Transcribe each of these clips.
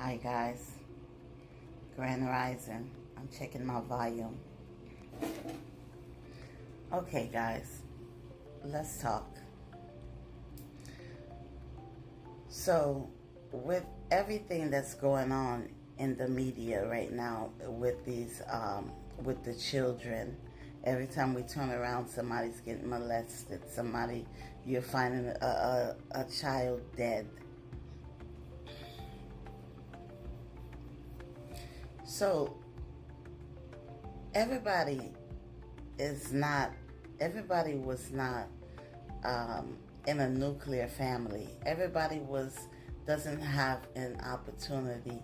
Hi guys, Grand Rising. I'm checking my volume. Okay guys, let's talk. So, with everything that's going on in the media right now with with the children, every time we turn around, somebody's getting molested. You're finding a child dead. So everybody everybody was not in a nuclear family. Everybody doesn't have an opportunity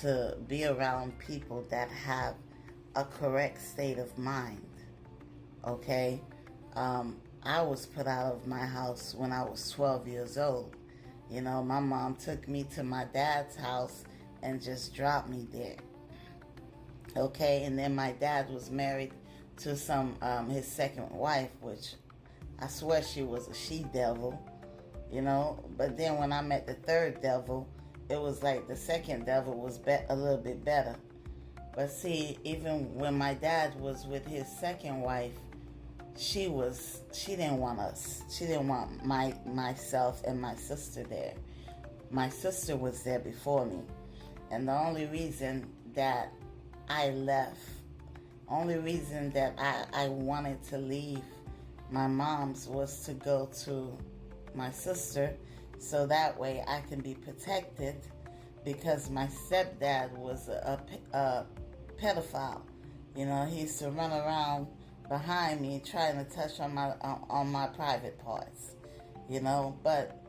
to be around people that have a correct state of mind. Okay? I was put out of my house when I was 12 years old. You know, my mom took me to my dad's house and just dropped me there. Okay, and then my dad was married to his second wife, which I swear she was a she-devil, you know. But then when I met the third devil, it was like the second devil was a little bit better. But see, even when my dad was with his second wife, she didn't want us. She didn't want myself and my sister there. My sister was there before me. And the only reason that I left, only reason that I wanted to leave my mom's was to go to my sister so that way I can be protected, because my stepdad was a pedophile. You know, he used to run around behind me trying to touch on my private parts, you know. But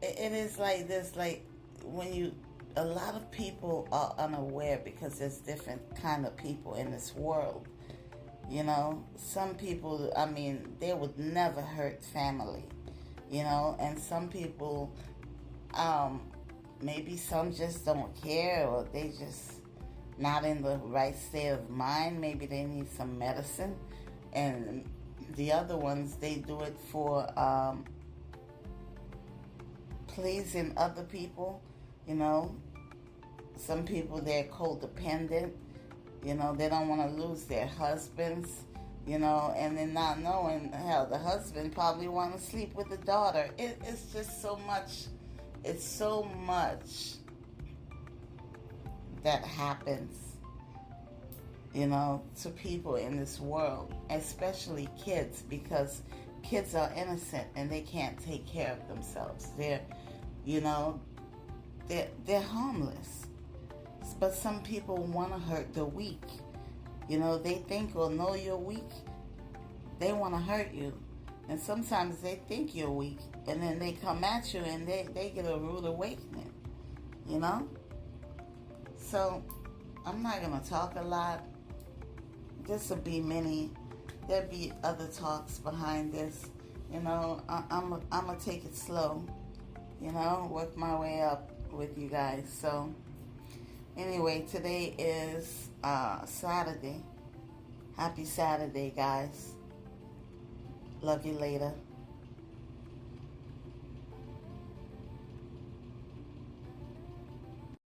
it is like this, like when a lot of people are unaware because there's different kind of people in this world. You know, some people, I mean, they would never hurt family, you know, and some people, maybe some just don't care, or they just not in the right state of mind. Maybe they need some medicine. And the other ones, they do it for pleasing other people, you know. Some people, they're codependent. You know, they don't want to lose their husbands, you know, and then not knowing, hell, the husband probably want to sleep with the daughter. It's just so much, it's so much that happens, you know, to people in this world, especially kids, because kids are innocent and they can't take care of themselves. You know, they're harmless. But some people want to hurt the weak. You know, they think or know you're weak. They want to hurt you. And sometimes they think you're weak. And then they come at you and they get a rude awakening. You know? So, I'm not going to talk a lot. This will be there'll be other talks behind this. You know, I'm going to take it slow. You know, work my way up with you guys. So, anyway, today is Saturday. Happy Saturday, guys. Love you later.